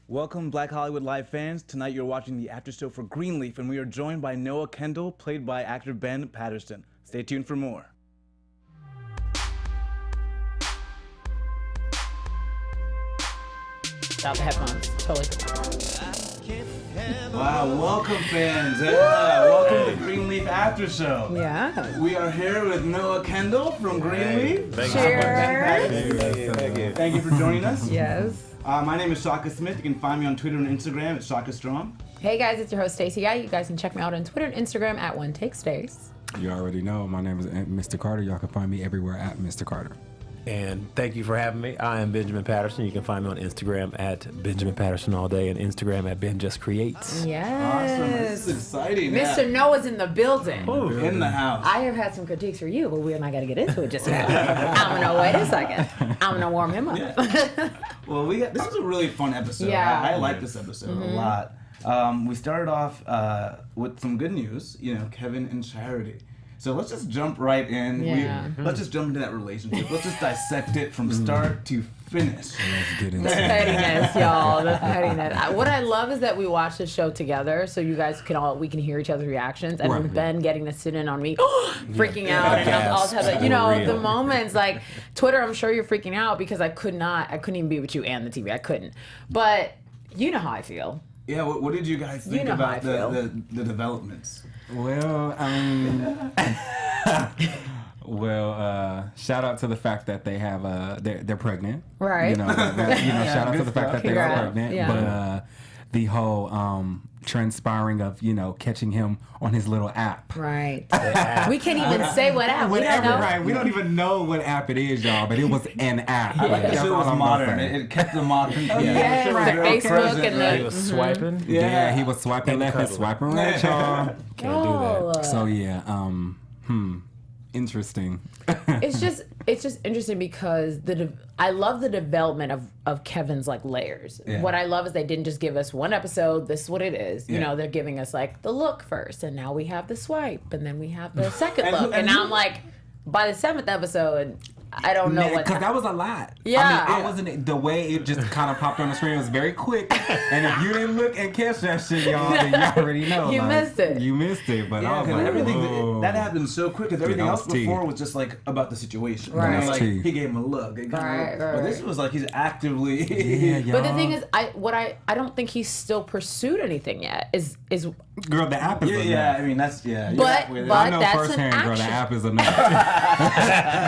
Welcome, Black Hollywood Live fans. Tonight you're watching the Aftershow for Greenleaf, and we are joined by Noah Kendall, played by actor Ben Patterson. Stay tuned for more. Without the headphones, totally. Wow, welcome fans. Welcome to Greenleaf Aftershow. Yeah. We are here with Noah Kendall from Greenleaf. Cheers. Thank you for joining us. Yes. My name is Shaka Smith. You can find me on Twitter and Instagram at Shaka Strong. Hey guys, it's your host Stacy. Yeah, you guys can check me out on Twitter and Instagram at OneTakeStace. You already know. My name is Mr. Carter. Y'all can find me everywhere at Mr. Carter. And thank you for having me. I am Benjamin Patterson. You can find me on Instagram at Benjamin Patterson all day and Instagram at Ben Just Creates. Yes. Awesome. This is exciting. Mr. Noah's in the building. Ooh, in the house. I have had some critiques for you, but we're not going to get into it just yet. I'm going to wait a second. I'm going to warm him up. Yeah. Well, this is a really fun episode. Yeah. I like this episode a lot. We started off with some good news, Kevin and Charity. So let's just jump right in. Yeah. Let's just jump into that relationship. Let's just dissect it from start to finish. Let's get into The pettiness, y'all. The pettiness. What I love is that we watch the show together, so you guys we can hear each other's reactions, and Right. Ben getting to sit in on me, freaking out, and all types of, Real. the moments like Twitter. I'm sure you're freaking out because I couldn't even be with you and the TV. I couldn't, but you know how I feel. Yeah, what did you guys think know how I about feel. the developments? Well, shout out to the fact that they have they're pregnant. Right. Shout out to the fact that they are Congrats. pregnant. Yeah. But the whole transpiring of catching him on his little app. Right. We can't even say what app. We don't Whatever, know. right? We don't even know what app it is, y'all, but it was an app. I like That's that it all was I'm gonna modern. say. It kept the modern. Yeah, right. the Facebook and the. He was swiping. Yeah, he was swiping left and swiping right, y'all. Can't do that. So yeah, interesting. It's just interesting because I love the development of Kevin's like layers. Yeah. What I love is they didn't just give us one episode. This is what it is. Yeah. They're giving us like the look first, and now we have the swipe, and then we have the second And look, and now I'm like, by the 7th episode, I don't know what. Because that was a lot. Yeah. I wasn't, the way it just kind of popped on the screen was very quick. And if you didn't look and catch that shit, y'all, then you already know. You missed it. You missed it. But I Yeah, was because like, everything whoa. that happened so quick. Because everything that else was tea. before was just like about the situation. Right. Like Tea. he gave him a look. Right, But this was like he's actively. Yeah, y'all. But the thing is, I don't think he's still pursued anything yet. Is Girl, the app is Yeah, enough. yeah. I mean, that's yeah. you're But- halfway there. but- I know that's an firsthand, girl, the action. app is enough.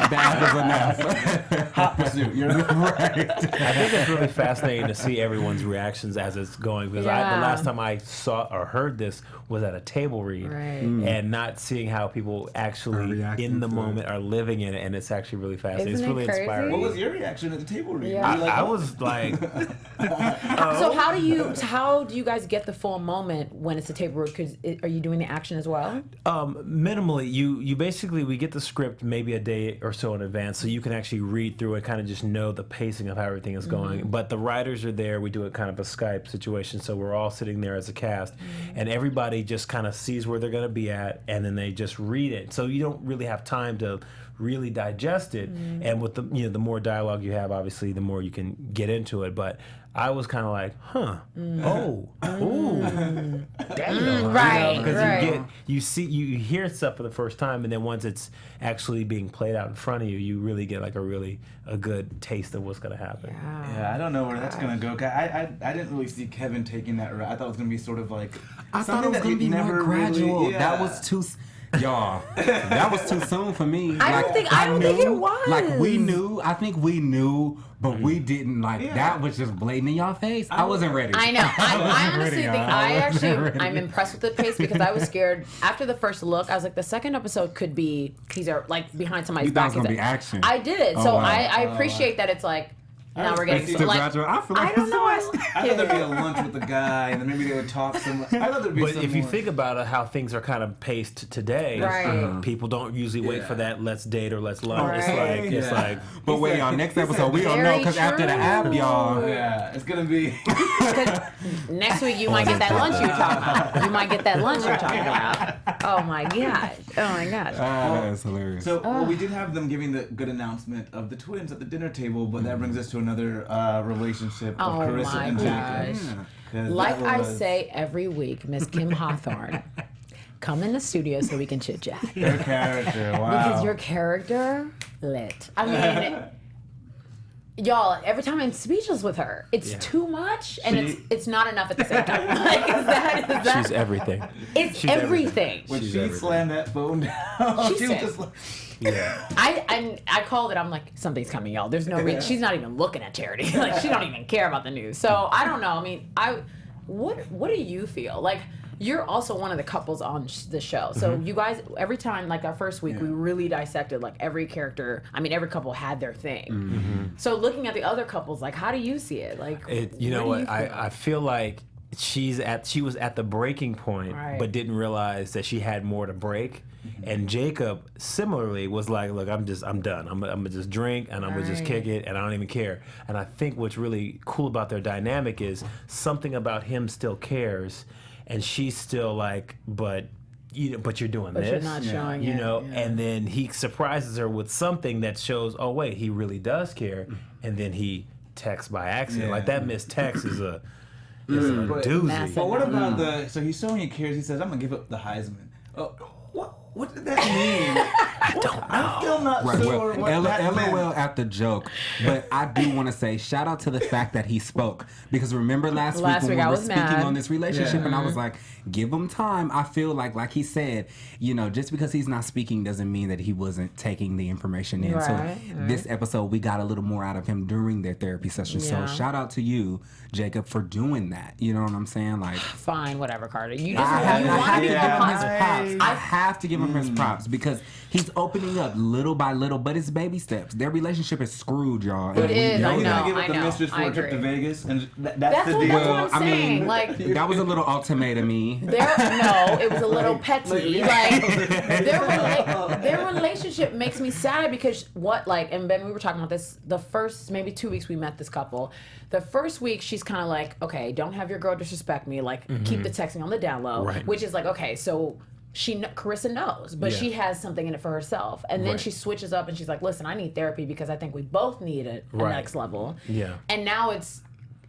The app is enough. hot pursuit. You're right. I think it's really fascinating to see everyone's reactions as it's going because the Yeah. last time I saw or heard this was at a table read Right. and not seeing how people Are actually reacting in the to it. moment are living in it, and it's actually really fascinating. Isn't It's really it crazy? inspiring. What was your reaction at the table read? Yeah. Were you like, I oh. was like, So how do you guys get the full moment when it's a tape read? Because are you doing the action as well? minimally, you basically, we get the script maybe a day or so in advance, so you can actually read through and kind of just know the pacing of how everything is going. But the writers are there. We do it kind of a Skype situation, so we're all sitting there as a cast, and everybody just kind of sees where they're going to be at, and then they just read it. So you don't really have time to really digest it. And with the the more dialogue you have, obviously, the more you can get into it. But I was kind of like, oh, ooh, damn, Right, because right. you hear stuff for the first time, and then once it's actually being played out in front of you, you really get like a good taste of what's gonna happen. Yeah, I don't know where that's gonna go. I didn't really see Kevin taking that route. I thought it was gonna be sort of like I thought something it was that gonna he'd be more never gradual. really- yeah. That was too, y'all. That was too soon for me. I don't think it was. Like we knew. I think we knew, but we didn't like. Yeah. That was just blatant in y'all face. I wasn't ready. I know. I honestly ready, think y'all. I'm impressed with the pace because I was scared after the first look. I was like, the second episode could be he's like behind somebody's You thought back. it was gonna He's be like- action. I did. Oh, So wow. I appreciate that it's like now we're getting It's Still like gradual. I feel like I don't know. I I thought there'd be a lunch with the guy, and then maybe they would talk some. I thought there'd be But some if you more. think about it, how things are kind of paced today, Right. people don't usually wait Yeah. for that let's date or let's love. Right. It's Yeah. like But wait, y'all. Next episode, we don't know Very because after the app, true. y'all. yeah, it's gonna be. next week you might get that lunch you were talking about. You might get that lunch you're talking about. Oh my gosh. Oh my gosh. That is hilarious. So well, we did have them giving the good announcement of the twins at the dinner table, but that brings us to another relationship of Oh Karissa my and gosh. Jacob. 'Cause Like that I was say every week, Miss Kim Hawthorne, come in the studio so we can chit chat. Your character, wow. Because your character lit. I mean, y'all, every time I'm speechless with her, it's too much and it's not enough at the same time. Like, is that She's everything. it's she's everything. When She's she everything. slammed that phone down, She she was said- just like, Yeah. I called it. I'm like, something's coming, y'all. There's no reason. She's not even looking at Charity. Like, she don't even care about the news. So I don't know. I mean, what do you feel like? You're also one of the couples on the show. So you guys, every time, like our first week, we really dissected like every character. I mean, every couple had their thing. So looking at the other couples, like, how do you see it? Like, You know what? what? I feel like she was at the breaking point, Right. but didn't realize that she had more to break. And Jacob similarly was like, look, I'm done. I'm gonna just drink and I'm gonna just kick it and I don't even care. And I think what's really cool about their dynamic is something about him still cares, and she's still like, but you're doing But this. you're not showing You it. know, Yeah. and then he surprises her with something that shows, oh wait, he really does care. And then he texts by accident. Yeah. Like that missed text is a doozy. Massive. but what about so he's showing he cares. He says, I'm going to give up the Heisman. Oh, what did that mean? I don't know. I'm still not Right, sure well, what that meant. LOL at the joke, but I do want to say shout out to the fact that he spoke, because remember last week when week we I were was speaking mad. on this relationship and I was like, give him time. I feel like he said, you know, just because he's not speaking doesn't mean that he wasn't taking the information in. So Right. this episode we got a little more out of him during their therapy session. Yeah. So shout out to you, Jacob, for doing that. You know what I'm saying? Like, Fine, whatever, Carter. You just I have, you I want have to to be give him his the props. I have to give him his props because he's opening up little by little, but it's baby steps. Their relationship is screwed, y'all. It is, Now I he's know, going to give I up the know, mistress for I a trip to agree. Vegas, and that's That's the what deal. I'm saying. Like, that was a little ultimatum-y. it was a little petty. Their relationship makes me sad because and Ben, we were talking about this the first maybe 2 weeks we met this couple. The first week she's kind of like, okay, don't have your girl disrespect me. Like, keep the texting on the down low, Right. which is like, okay, so. Carissa knows, but she has something in it for herself. And then Right. she switches up and she's like, listen, I need therapy because I think we both need it Right. next level. Yeah. And now it's,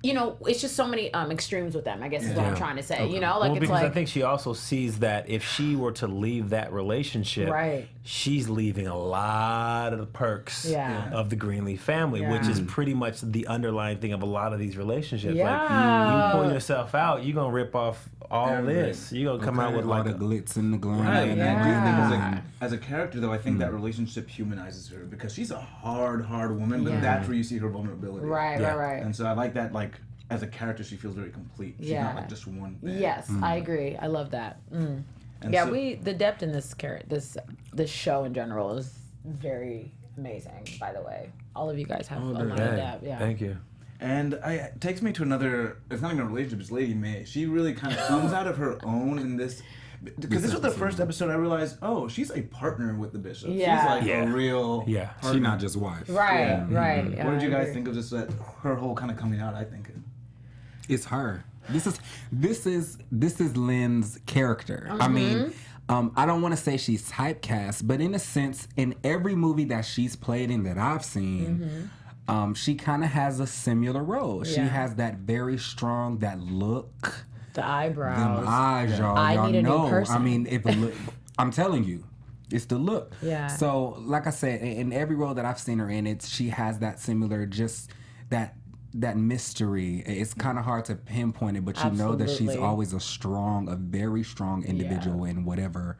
it's just so many extremes with them, I guess is what I'm Yeah. trying to say. Like, Well, it's because like. I think she also sees that if she were to leave that relationship, Right. she's leaving a lot of the perks Yeah. of the Greenleaf family, which Yeah. is pretty much the underlying thing of a lot of these relationships. Like, Yeah. you pull yourself out, you're going to rip off all this. You're going to come out with all like the glitz and the glam. Right. and And I do Yeah. think as a character, though, I think that relationship humanizes her because she's a hard woman, but that's where you see her vulnerability. Right. And so I like that, like, as a character, she feels very complete. She's Yeah. not like just one thing. Yes, I agree. I love that. And Yeah, so- the depth in this this show in general is very amazing. By the way, all of you guys have a lot of depth. Yeah. Thank you. And it takes me to another, it's not even a relationship, it's Lady Mae. She really kind of comes out of her own in this, because this was the first episode I realized, oh, she's a partner with the bishop. Yeah. She's like Yeah. a real Yeah. partner. She's not just wife. Right. Right. Yeah, What did you I guys agree. think of just that, her whole kind of coming out, I think? It's her. This is Lynn's character. I mean, I don't want to say she's typecast, but in a sense, in every movie that she's played in that I've seen, she kind of has a similar role. She Yeah. has that very strong, that look, The eyebrows. them eyes, y'all. I y'all need a new know. person. I mean, if a look, I'm telling you. It's the look. Yeah. So, like I said, in every role that I've seen her in, she has that similar, just that mystery. It's kind of hard to pinpoint it, but you know that she's Absolutely. always a very strong individual in whatever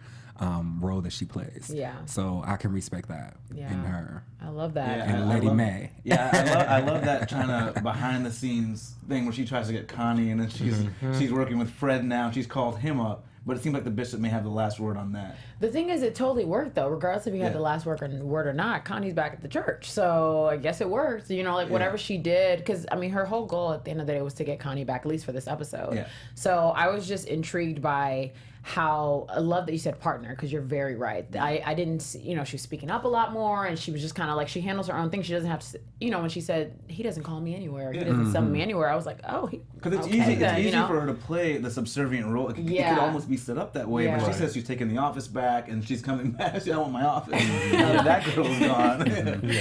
role that she plays. Yeah. So I can respect that in her. I love that. Yeah. And I Lady love- Mae. Yeah, I love that kind of behind the scenes thing where she tries to get Connie, and then she's working with Fred now. She's called him up, but it seems like the bishop may have the last word on that. The thing is, it totally worked though. Regardless if you had the last word or not, Connie's back at the church, so I guess it worked. Whatever she did, because I mean, her whole goal at the end of the day was to get Connie back, at least for this episode. Yeah. So I was just intrigued by how I love that you said partner, because you're very right. I didn't see, she was speaking up a lot more, and she was just kind of like, she handles her own thing. She doesn't have to, when she said, he doesn't call me anywhere, he doesn't summon me anywhere, I was like, oh, because it's easy for her to play the subservient role. It could almost be set up that way, but she says she's taking the office back, and she's coming back. I want my office. Now that girl's gone.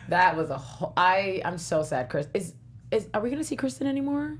That was a whole. I'm so sad, Chris. Are we gonna see Kristen anymore?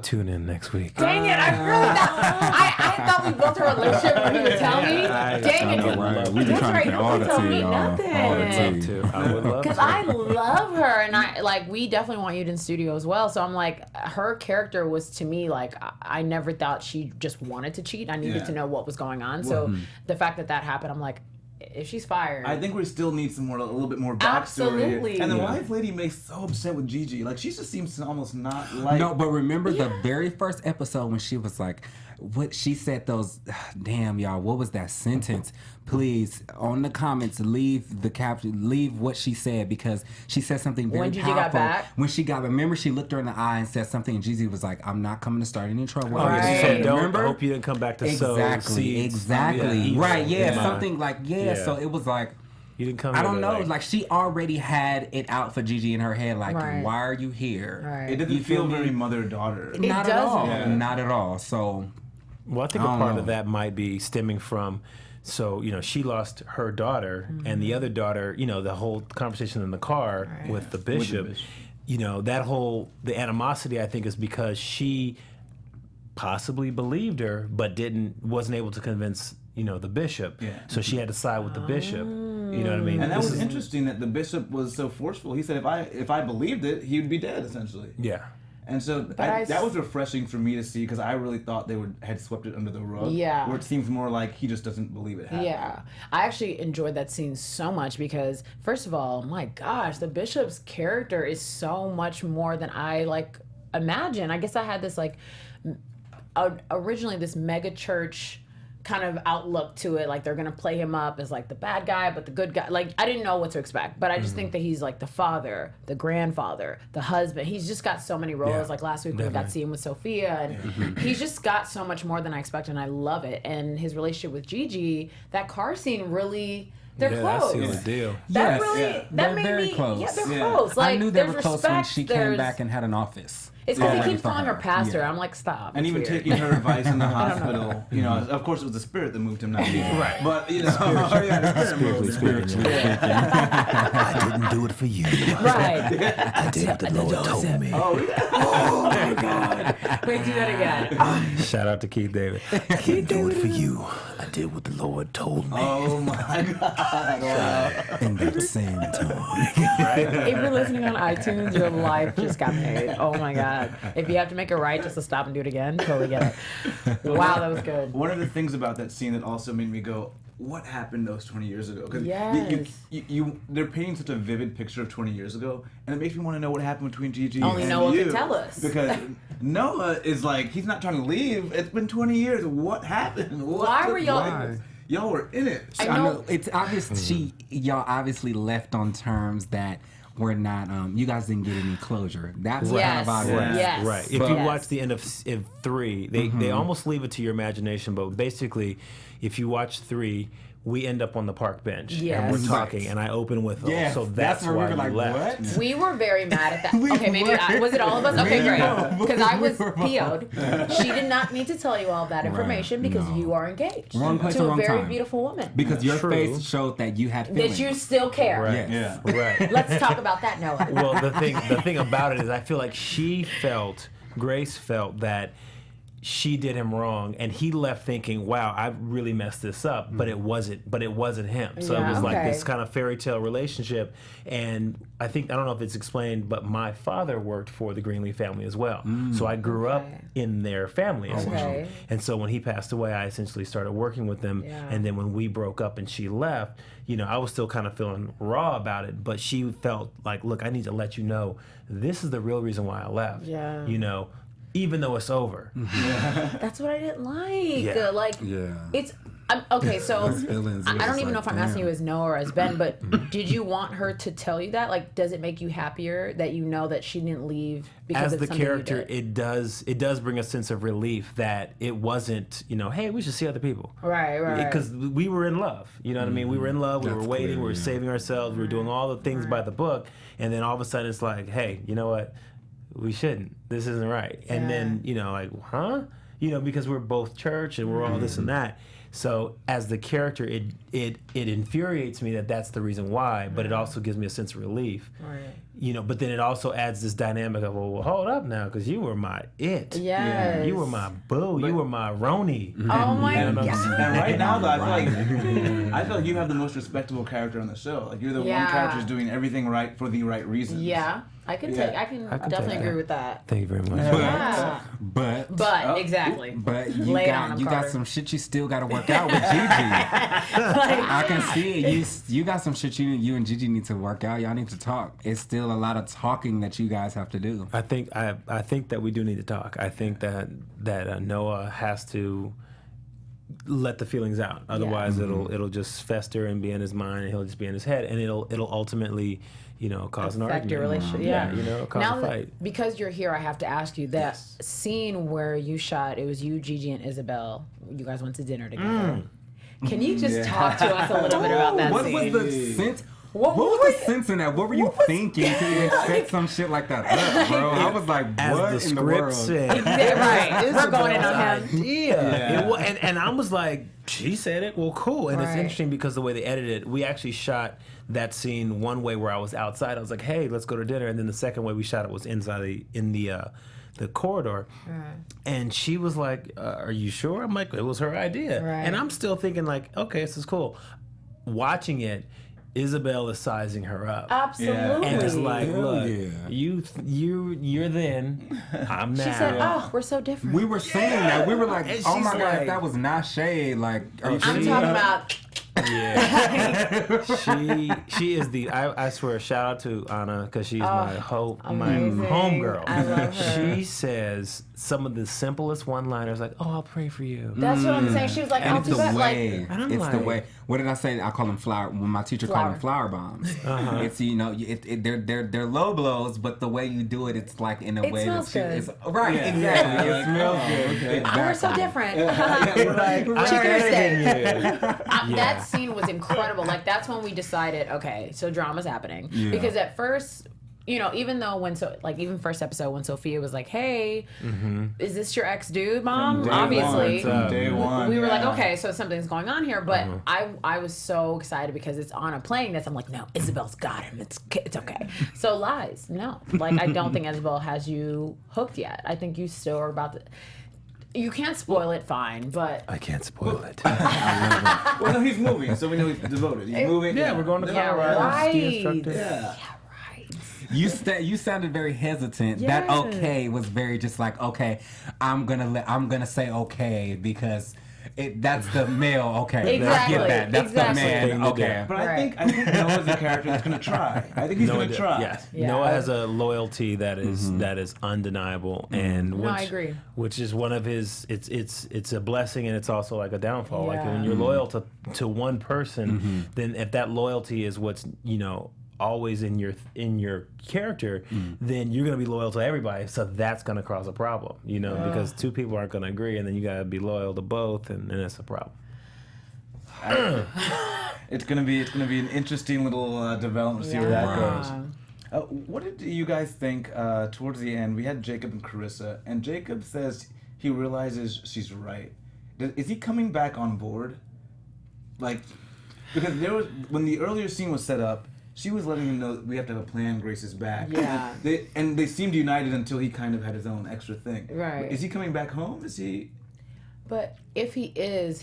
Tune in next week. Dang it! I really I thought we built a relationship when he would tell me. Dang it! Right. We've been trying to get all the tea, nothing. I would love to. Because I love her, and we definitely want you in studio as well. So I'm like, her character was to me like, I never thought she just wanted to cheat. I needed to know what was going on. So the fact that happened, I'm like, if she's fired, I think we still need a little bit more backstory. Absolutely. And the wife lady makes so upset with Gigi. Like, she just seems to almost not like. No, but remember the very first episode when she was like, what she said those, damn y'all, what was that sentence? Please, on the comments, leave the caption, leave what she said, because she said something very powerful. When Gigi got back? When she got, remember she looked her in the eye and said something, and Gigi was like, I'm not coming to start any trouble. Right. She said, I hope you didn't come back to sow seeds. Exactly. Right, something like, so it was like, you didn't come I don't know, like she already had it out for Gigi in her head, like, why are you here? Right. It doesn't feel very mother-daughter. Not at all. Not at all. So... Well, I think a part of that might be stemming from, she lost her daughter, and the other daughter, the whole conversation in the car with the bishop, the animosity, I think, is because she possibly believed her, but wasn't able to convince, the bishop. Yeah. So she had to side with the bishop. You know what I mean? And that was interesting that the bishop was so forceful. He said if I believed it, he would be dead, essentially. Yeah. And so that was refreshing for me to see, because I really thought they had swept it under the rug. Yeah. Where it seems more like he just doesn't believe it happened. Yeah. I actually enjoyed that scene so much because, first of all, my gosh, the bishop's character is so much more than I imagine. I guess I had this originally this mega church kind of outlook to it, like they're gonna play him up as like the bad guy but the good guy. Like, I didn't know what to expect, but I just think that he's like the father, the grandfather, the husband. He's just got so many roles. Like last week we got to see him with Sophia, and he's just got so much more than I expected, and I love it. And his relationship with Gigi, that car scene really, they're close. That's the deal. That that they're made very me close. Yeah, they're close. Like, I knew they were close when she came there's- back and had an office. It's because he keeps calling her pastor. I'm like, stop. And even taking her advice in the hospital. Of course it was the spirit that moved him, not me. Right. But, Spiritually. I didn't do it for you. Right. I did what the Lord told me. Oh my God. Wait, do that again. Shout out to Keith David. I didn't do it for you. I did what the Lord told me. Oh my God. Wow. In that same tone. If you're listening on iTunes, your life just got made. Oh my God. If you have to make it right just to stop and do it again, totally get it. Wow, that was good. One of the things about that scene that also made me go, what happened those 20 years ago? Because they're painting such a vivid picture of 20 years ago, and it makes me want to know what happened between Gigi Only and Noah you. can tell us. Because Noah is like, he's not trying to leave. It's been 20 years. What happened? Why were y'all... Y'all were in it. I know. It's obvious y'all obviously left on terms that were not, you guys didn't get any closure. That's kind of odd. Yes. Right. If you watch the end of 3, they almost leave it to your imagination, but basically, if you watch 3, we end up on the park bench and we're talking, and I open with them. So that's why we like, left. What? We were very mad at that. Okay, maybe was it all of us? Okay, great. Because I was PO'd. She did not need to tell you all of that information because you are engaged Wrong place to or a wrong very time. beautiful woman. Because your face showed that you had feelings. That you still care. Right. Yes. Yeah. Right. Let's talk about that, Noah. Well, the thing about it is, I feel like Grace felt that she did him wrong, and he left thinking, "Wow, I really messed this up." But it wasn't him. So it was like this kind of fairy tale relationship. And I don't know if it's explained, but my father worked for the Greenleaf family as well. So I grew up in their family essentially. And so when he passed away, I essentially started working with them. And then when we broke up and she left, I was still kind of feeling raw about it. But she felt like, "Look, I need to let you know this is the real reason why I left." Yeah. Even though it's over. That's what I didn't like. Yeah. It's Okay, so I don't even like, know if I'm asking you as Noah or as Ben, but did you want her to tell you that? Like, does it make you happier that you know that she didn't leave because as of the character? It does bring a sense of relief that it wasn't, hey, we should see other people. Right. Because we were in love. You know what I mean? We were in love. We were waiting. Clear, we were saving ourselves. We were doing all the things by the book, and then all of a sudden it's like, hey, you know what? We shouldn't. This isn't right. And then like, huh? Because we're both church and we're all this and that. So as the character, it infuriates me that that's the reason why, but it also gives me a sense of relief. Right. But then it also adds this dynamic of, well, hold up now, because you were my it. Yes. You were my boo. You were my Roni. Oh my God. And right now, though, I feel like you have the most respectable character on the show. Like, you're the one character who's doing everything right for the right reasons. Yeah. I can definitely agree with that. Thank you very much. But exactly. But you got some shit you still got to work out with Gigi. I can see it. You got some shit you and Gigi need to work out. Y'all need to talk. It's still a lot of talking that you guys have to do. I think that we do need to talk. I think that Noah has to let the feelings out. Otherwise, it'll just fester and be in his mind, and he'll just be in his head, and it'll ultimately, cause an argument. Your relationship. Yeah. Cause a fight. Because you're here, I have to ask you that scene where you shot. It was you, Gigi, and Isabel. You guys went to dinner together. Can you just talk to us a little bit about that scene? What was the sense? What was the sense in that? What were you thinking to even set some shit like that up, bro? I was like, what as the in the script world? said. Right. We're going in on him. Yeah. And I was like, she said it. Well, cool. And it's interesting because the way they edited it, we actually shot that scene one way where I was outside. I was like, hey, let's go to dinner. And then the second way we shot it was inside in the corridor. And she was like, are you sure? I'm like, it was her idea. And I'm still thinking like, okay, this is cool. Watching it, Isabel is sizing her up. Absolutely. And it's like, look, you're then, I'm now. She said, oh, we're so different. We were saying that. We were like, oh my God, like, if that was not shade, like, I'm talking about... Yeah, she is the. I swear, shout out to Anna because she's my homegirl. I love her. She says some of the simplest one-liners, like, "Oh, I'll pray for you." That's what I'm saying. She was like, and "I'll do that." It's the way. What did I say? I call them flower. When my teacher called them flower bombs. It's they're low blows, but the way you do it, it's like in a way smells good. It's right. Yeah. Exactly. It smells good. Okay. Exactly. We're so different. That scene was incredible. Like, that's when we decided, okay, so drama's happening. Yeah. Because at first, even though even first episode when Sophia was like, hey, is this your ex dude, Mom? Obviously. Day one. We were like, okay, so something's going on here. But I was so excited because it's Anna playing this. I'm like, no, Isabel's got him. It's okay. So lies. No. Like, I don't think Isabel has you hooked yet. I think you still are about to... You can't spoil it, fine, but... I can't spoil it. Well, no, he's moving, so we know he's devoted. He's moving. Yeah, we're going to Colorado. Yeah. You sounded very hesitant. Yes. That okay was very just like, okay, I'm gonna say okay because that's the male okay. Exactly. I get that. That's the man okay. But I think Noah's the character that's gonna try. I think he's gonna try. Yes. Yeah. Noah has a loyalty that is undeniable, and I agree. Which is one of his. It's a blessing and it's also like a downfall. Yeah. Like when you're loyal to one person, then if that loyalty is what's always in your character, then you're gonna be loyal to everybody. So that's gonna cause a problem, because two people aren't gonna agree, and then you gotta be loyal to both, and that's a problem. It's gonna be an interesting little development to see where that goes. What did you guys think towards the end? We had Jacob and Karissa, and Jacob says he realizes she's right. Is he coming back on board? Like, because when the earlier scene was set up, she was letting him know that we have to have a plan. Grace is back. Yeah. They seemed united until he kind of had his own extra thing. Right. Is he coming back home? Is he? But if he is,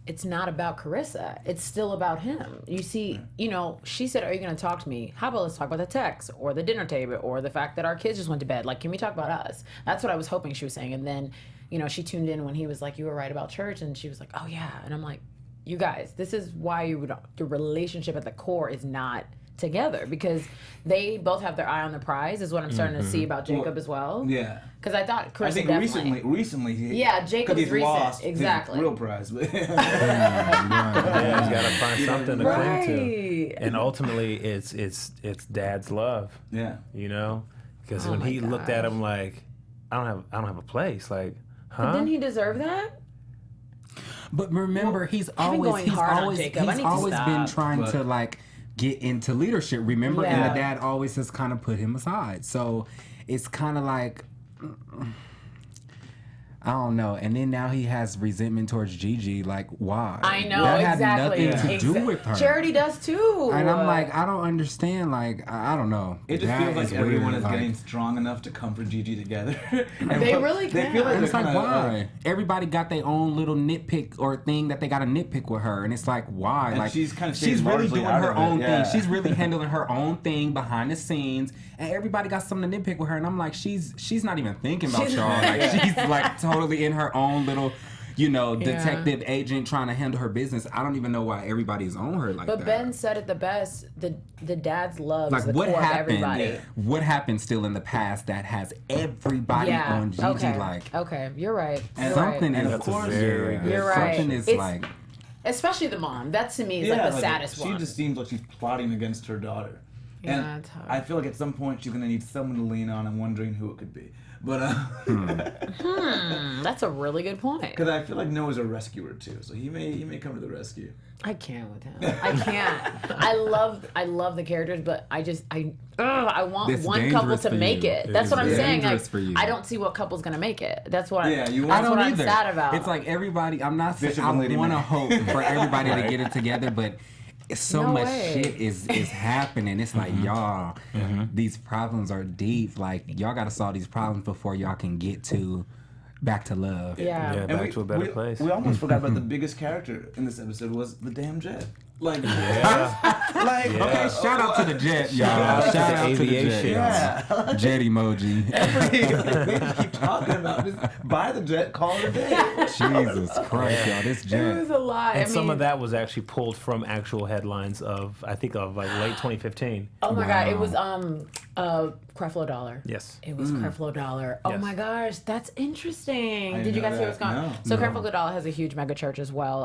it's not about Karissa. It's still about him. You see, she said, are you going to talk to me? How about let's talk about the text or the dinner table or the fact that our kids just went to bed? Like, can we talk about us? That's what I was hoping she was saying. And then, she tuned in when he was like, you were right about church. And she was like, oh yeah. And I'm like, you guys, this is why the relationship at the core is not together because they both have their eye on the prize. Is what I'm starting to see about Jacob as well. Yeah. Because I thought Kristen I think definitely. recently, Jacob's he's recent, lost exactly. his real prize. Yeah, he's got to find something to cling to, and ultimately, it's Dad's love. Yeah, you know, because when he looked at him like, I don't have a place, like, huh? But didn't he deserve that? But remember, he's always been trying to like get into leadership. Remember, Yeah. and the dad always has kind of put him aside. So it's kind of like, I don't know. And then now he has resentment towards Gigi. Like, why? I know, that exactly. had nothing to do with her. Charity does too. And I'm like, I don't understand. Like, I don't know. it just That feels like is everyone weird. is getting strong enough to comfort Gigi together. And They really can. feel like And it's they're like, kinda, why? Everybody got their own little nitpick or thing that they got to nitpick with her. And it's like, why? And like, she's kinda she's staying really largely doing out her of it, own yeah. thing. She's really handling her own thing behind the scenes. And everybody got something to nitpick with her. And I'm like, she's not even thinking about y'all. Like, she's like totally in her own little, detective agent trying to handle her business. I don't even know why everybody's on her like that. But Ben said it the best. The dad's love Like, is the what core of happened? everybody. Yeah. What happened still in the past that has everybody on Gigi okay. like Okay, you're right. And You're something right. is of course, very good. You're right. Something is It's- like. Especially the mom. That to me is like the saddest she one. just seems like she's plotting against her daughter. Yeah, And it's hard. I feel like at some point she's gonna need someone to lean on. I'm wondering who it could be. But That's a really good point. because I feel like Noah's a rescuer too, so he may come to the rescue. I can't with him. I can't. I love the characters, but I want It's one couple dangerous to for make you. it. That's what I'm It's saying. Like, dangerous for you. I don't see what couple's gonna make it. That's what. Yeah, you That's want- what I I'm don't either. sad about. It's like everybody. I'm not saying Bishop I and Lady want to Mae. hope for everybody to get it together, but so No much way. shit is happening. It's like y'all, these problems are deep. Like y'all got to solve these problems before y'all can get to back to love. yeah. Yeah. And Back to a better place. We almost forgot about the biggest character in this episode was the damn jet. Like, Yeah. like Okay, shout out to the jet, y'all. out Shout to out to the aviation. jet. yeah. Jet emoji. They just keep talking about just buy the jet, call it a day. Jesus Christ, y'all. This It jet. was a lot. And I some mean, of that was actually pulled from actual headlines of like late 2015. Oh my God! It Wow. was Creflo Dollar. Yes. It was Creflo Dollar. Oh Yes. my gosh, that's interesting. I Did you didn't guys know see what's going on? that. So No. Creflo Dollar has a huge mega church as well,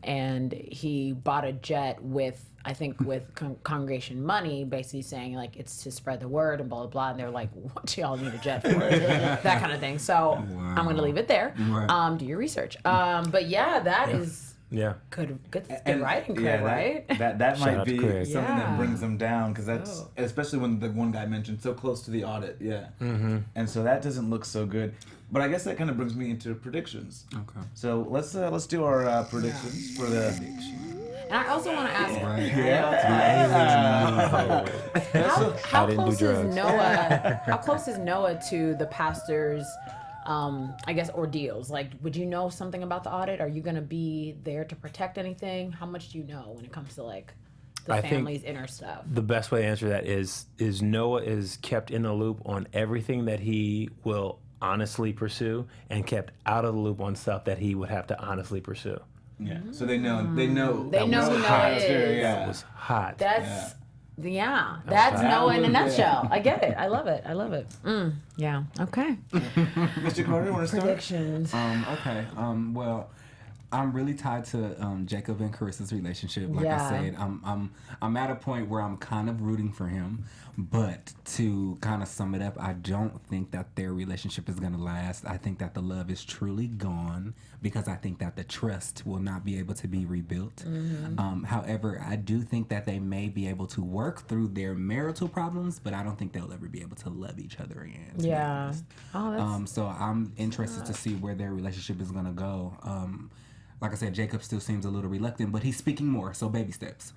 and he bought a jet with, I think, with congregation money, basically saying like it's to spread the word and blah blah blah. And they're like, "What do y'all need a jet for?" That kind of thing. So I'm going to leave it there. Right. Do your research. But yeah, that is Yeah. good And- writing, Craig, yeah, right? That Shout might out to be Craig. something Yeah. that brings them down because that's Oh. especially when the one guy mentioned so close to the audit, yeah. Mm-hmm. And so that doesn't look so good. But I guess that kind of brings me into predictions. Okay. So let's do our predictions for the. And I also want to ask. How I didn't do close is drugs. Noah? How close is Noah to the pastor's, I guess, ordeals? Like, would you know something about the audit? Are you going to be there to protect anything? How much do you know when it comes to like the I think family's inner stuff? The best way to answer that is Noah is kept in the loop on everything that he will honestly pursue and kept out of the loop on stuff that he would have to honestly pursue. Yeah. So they know. They know. They know who Noah is. Yeah. It was hot. That's that's That Noah in a was- nutshell. I get it. I love it. I love it. Yeah. Okay. Mr. Carter, want to start? Predictions. Okay. Well, I'm really tied to Jacob and Karissa's relationship. Like Yeah. I said, I'm at a point where I'm kind of rooting for him. But to kind of sum it up, I don't think that their relationship is gonna last. I think that the love is truly gone because I think that the trust will not be able to be rebuilt. However, I do think that they may be able to work through their marital problems, but I don't think they'll ever be able to love each other again. to be Yeah. honest. Oh, that's So I'm interested to see where their relationship is gonna go. Like I said, Jacob still seems a little reluctant, but he's speaking more, so baby steps.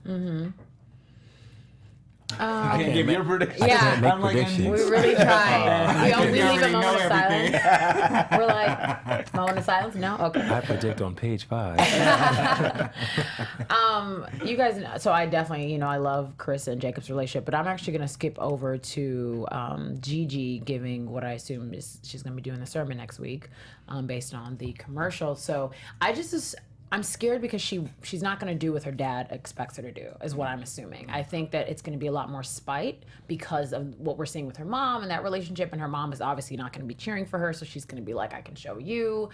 I can't give your prediction. Yeah. Make I'm like, predictions. we really try. we leave a already moment know of everything. silence. We're like, moment of silence? No? Okay. I predict on page 5. You guys know, so I definitely, I love Karissa and Jacob's relationship, but I'm actually going to skip over to Gigi giving what I assume is she's going to be doing the sermon next week based on the commercial. So I just I'm scared because she's not going to do what her dad expects her to do, is what I'm assuming. I think that it's going to be a lot more spite because of what we're seeing with her mom and that relationship, and her mom is obviously not going to be cheering for her, so she's going to be like, I can show you.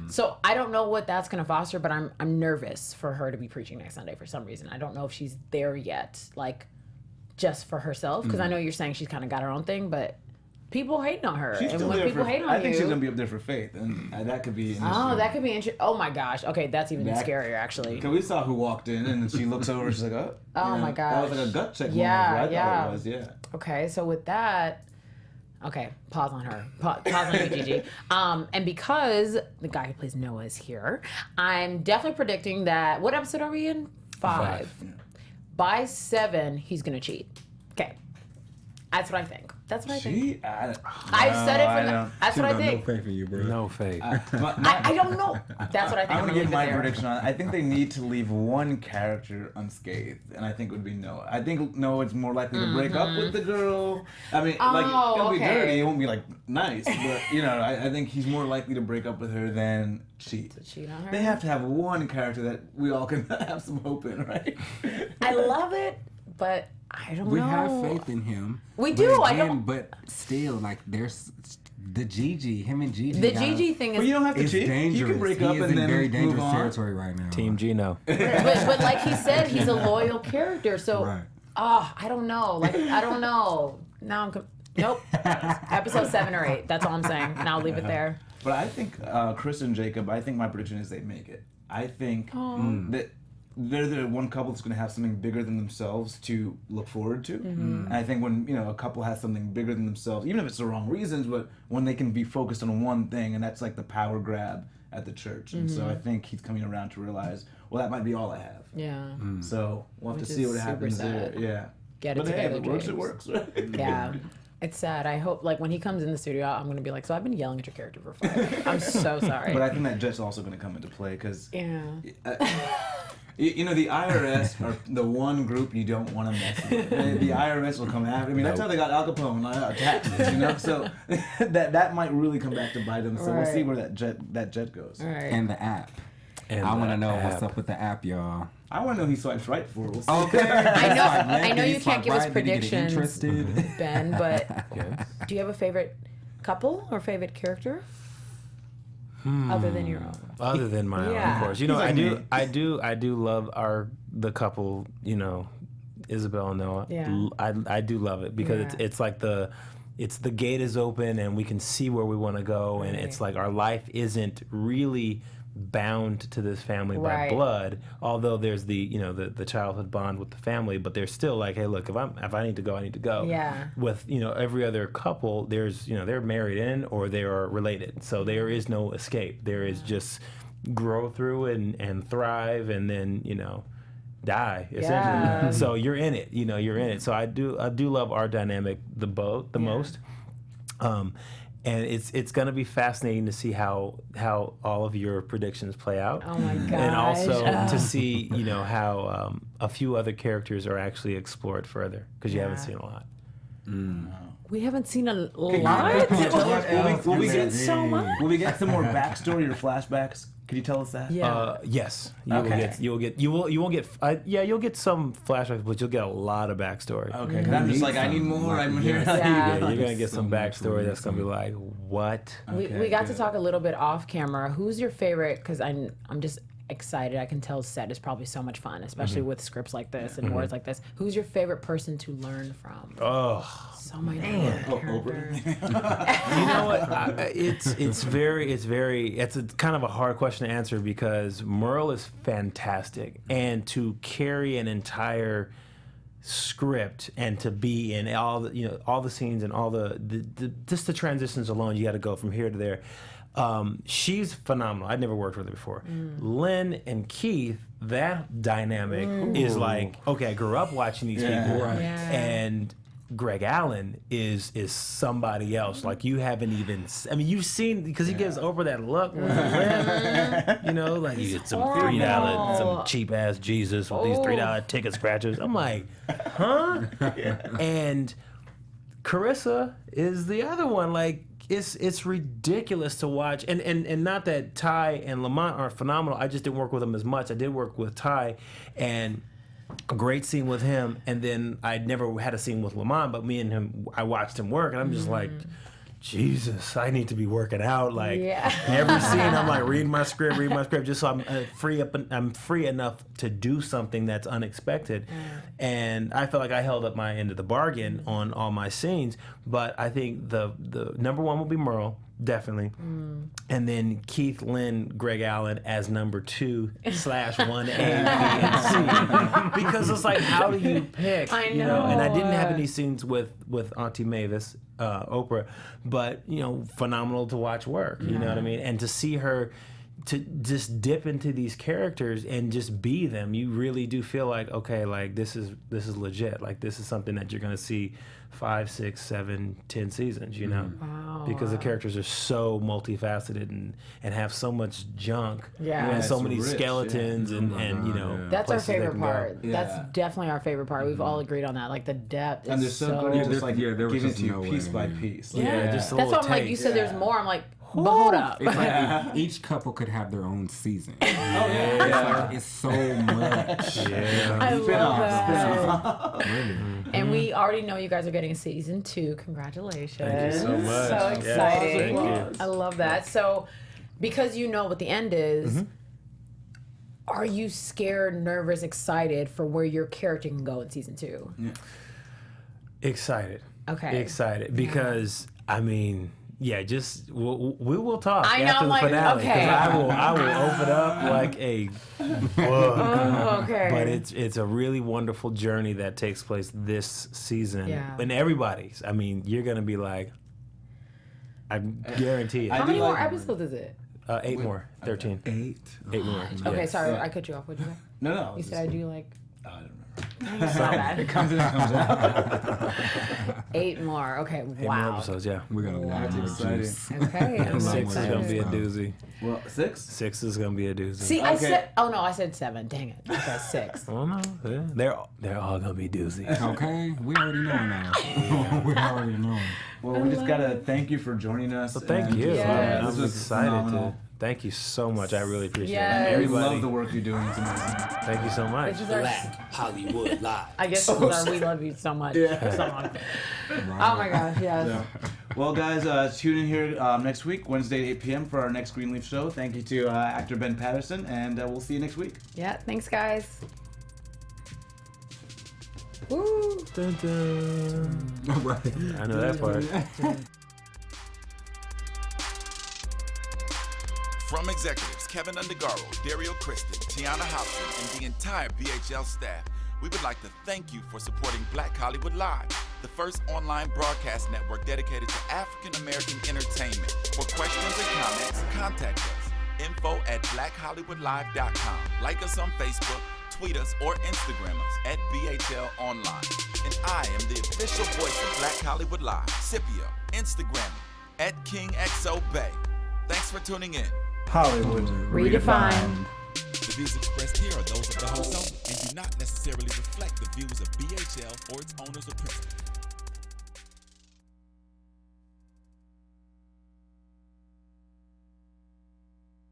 So I don't know what that's going to foster, but I'm nervous for her to be preaching next Sunday for some reason. I don't know if she's there yet, like, just for herself, because I know you're saying she's kind of got her own thing, but people hating on her. She's and still when there people for, hate on I think you, she's gonna be up there for faith, and that could be interesting. oh, that could be interesting. Oh my gosh. Okay, that's even scarier, actually. Because we saw who walked in, and then she looks over, she's like, oh. Oh my gosh. That was like a gut check Yeah, moment. I thought it was, yeah. Okay, so with that, okay, pause on her. Pause on you, Gigi. And because the guy who plays Noah is here, I'm definitely predicting that, what episode are we in? 5. Yeah. By 7, he's going to cheat. Okay. That's what I think. That's what I think. I've said it from the... That's what I think. No faith in you, bro. No faith. I don't know. That's what I think. I'm I'm gonna leave give it my there. prediction on it. I think they need to leave one character unscathed, and I think it would be Noah. I think Noah's more likely to break up with the girl. I mean, like, it'll be dirty. It won't be like nice, but you know, I think he's more likely to break up with her than cheat. To cheat on her? They have to have one character that we all can have some hope in, right? I love it, but I don't know. We have faith in him. We But do, I again, don't- But still, like, there's the Gigi, him and Gigi. The Gigi thing is... Well, you don't have to It's cheat. dangerous. You can break he up is and in then very move dangerous on. territory right now. Team Gino. but like he said, he's a loyal character. So, Right. I don't know. Like, I don't know. Now nope. Episode 7 or 8. That's all I'm saying. And I'll leave it there. But I think Chris and Jacob, I think my prediction is they make it. I think that they're the one couple that's going to have something bigger than themselves to look forward to. And I think when, you know, a couple has something bigger than themselves, even if it's the wrong reasons, but when they can be focused on one thing, and that's like the power grab at the church. And so I think he's coming around to realize, well, that might be all I have. Yeah. So we'll have Which to see is what super happens there. sad. Yeah. Get it But hey, if together, it works, it James. works. Right? Yeah. It's sad. I hope, like, when he comes in the studio, I'm going to be like, so I've been yelling at your character for 5. I'm so sorry. But I think that jet's also going to come into play because... yeah. You know, the IRS are the one group you don't want to mess with. The IRS will come after. I mean, that's how they got Al Capone, taxes, you know? So that might really come back to bite them. So we'll see where that jet goes. All right. And the app. And I want to that know app. what's up with the app, y'all. I want to know he swipes right for. We'll see. Okay. I know you can't give us predictions. predictions, Ben, but Yes. do you have a favorite couple or favorite character? Other than your own. Other than my own, Yeah. of course. You know, He's like I do love the couple. You know, Isabel and Noah. Yeah. I do love it because Yeah. it's like the gate is open and we can see where we want to go, and it's like our life isn't really bound to this family by Right. blood, although there's the childhood bond with the family, but they're still like, hey, look, if I need to go, I need to go. Yeah. With every other couple, there's they're married in or they are related, so there is no escape. There is just grow through and thrive, and then die essentially. Yeah. So you're in it. You're in it. So I do love our dynamic the most. And it's going to be fascinating to see how all of your predictions play out. Oh my gosh. And also to see, how a few other characters are actually explored further, because you haven't seen a lot. We haven't seen a Can lot. you tell us, will we get so much. Will we get some more backstory or flashbacks? Could you tell us that? Yeah. Yes. Okay. You won't get you'll get some flashbacks, but you'll get a lot of backstory. Okay, because I'm just like, I need more. I'm here. Yeah. You're gonna get some So much backstory that's gonna be reason. like, what? We got to talk a little bit off camera. Who's your favorite? Because I'm just excited. I can tell set is probably so much fun, especially with scripts like this and words like this. Who's your favorite person to learn from? Oh. So many characters. You know what? It's a kind of a hard question to answer because Merle is fantastic, and to carry an entire script and to be in all the scenes and all the just the transitions alone, you got to go from here to there. She's phenomenal. I'd never worked with her before. Lynn and Keith, that dynamic is like, okay, I grew up watching these people, Right. Yeah. and Greg Allen is somebody else. Like you haven't even. You've seen, because he gives Oprah that look with the lip. Like you get some $3, some cheap ass Jesus with these $3 ticket scratchers. I'm like, huh? And Karissa is the other one. Like, it's ridiculous to watch. And not that Ty and Lamont aren't phenomenal. I just didn't work with them as much. I did work with Ty, and a great scene with him. And then I never had a scene with Lamont, but me and him, I watched him work, and I'm just like, Jesus, I need to be working out. Like every scene, I'm like reading my script, just so I'm free enough to do something that's unexpected. And I felt like I held up my end of the bargain on all my scenes. But I think the number one will be Merle, definitely, and then Keith, Lynn, Greg Allen as number 2/1A, B, and C. Because it's like, how do you pick? I know. You know? And I didn't have any scenes with Auntie Mavis, Oprah, but phenomenal to watch work. You know what I mean? And to see her to just dip into these characters and just be them, you really do feel like, okay, like this is legit. Like this is something that you're gonna see 5, 6, 7, 10 seasons, Wow. because the characters are so multifaceted and have so much junk and so many rich, skeletons and That's our places they favorite can part. go. That's definitely our favorite part. We've all agreed on that. Like the depth And they're is so good at just like there was giving it just to you no piece way. by piece. Yeah, just a That's little why I'm like, you taste. said there's more. I'm like, but hold up. It's like each couple could have their own season. It's so much. I love that. Spin-off. And we already know you guys are getting a season 2. Congratulations. Thank you so much. So Yes, exciting. thank you. I love that. So, because you know what the end is, are you scared, nervous, excited for where your character can go in season 2? Excited. Okay. Excited because I mean, just we will talk I know, after the like, finale. 'Cause okay. I will open up like a book. Oh, okay. But it's a really wonderful journey that takes place this season. Yeah. And everybody's. I mean, you're gonna be like, I guarantee it. How do many more like- episodes is it? 8 more, 13. 8. 8 more. Okay, Yes. sorry, I cut you off. What'd you say? No. You said I do like. I don't remember. You said that. It comes in, it comes out. 8 more. Okay. 8 more Wow. episodes, yeah. We're gonna That's love exciting. juice. Okay. I'm Love 6 is more gonna be a juice. doozy. Well, 6? 6 is gonna be a doozy. See, I Okay. said. Oh no, I said 7. Dang it. Okay, 6. Oh no, yeah. They're all gonna be doozy. Okay, we already know now. We already know. Well, we just gotta thank you for joining us. Well, thank and you. just, Yes. this I'm was excited phenomenal. to. Thank you so much. I really appreciate Yes. it. We Everybody, love the work you're doing. It's amazing. thank you so much. This is our. Black Hollywood Live. I guess this is our "We Love You So Much" song. Oh my gosh, yes. Yeah. Well, guys, tune in here next week, Wednesday at 8 p.m. for our next Greenleaf show. Thank you to actor Ben Patterson, and we'll see you next week. Yeah, thanks, guys. Woo. Dun, dun. Right. I know that part. From executives Kevin Undergaro, Dario Kristen, Tiana Hobson, and the entire BHL staff, we would like to thank you for supporting Black Hollywood Live, the first online broadcast network dedicated to African American entertainment. For questions and comments, contact us. info@blackhollywoodlive.com. Like us on Facebook, tweet us, or Instagram us at BHL Online. And I am the official voice of Black Hollywood Live, Scipio, Instagram me @KingXOBay. Thanks for tuning in. Hollywood Redefined. The views expressed here are those of the host only and do not necessarily reflect the views of BHL or its owners or principals.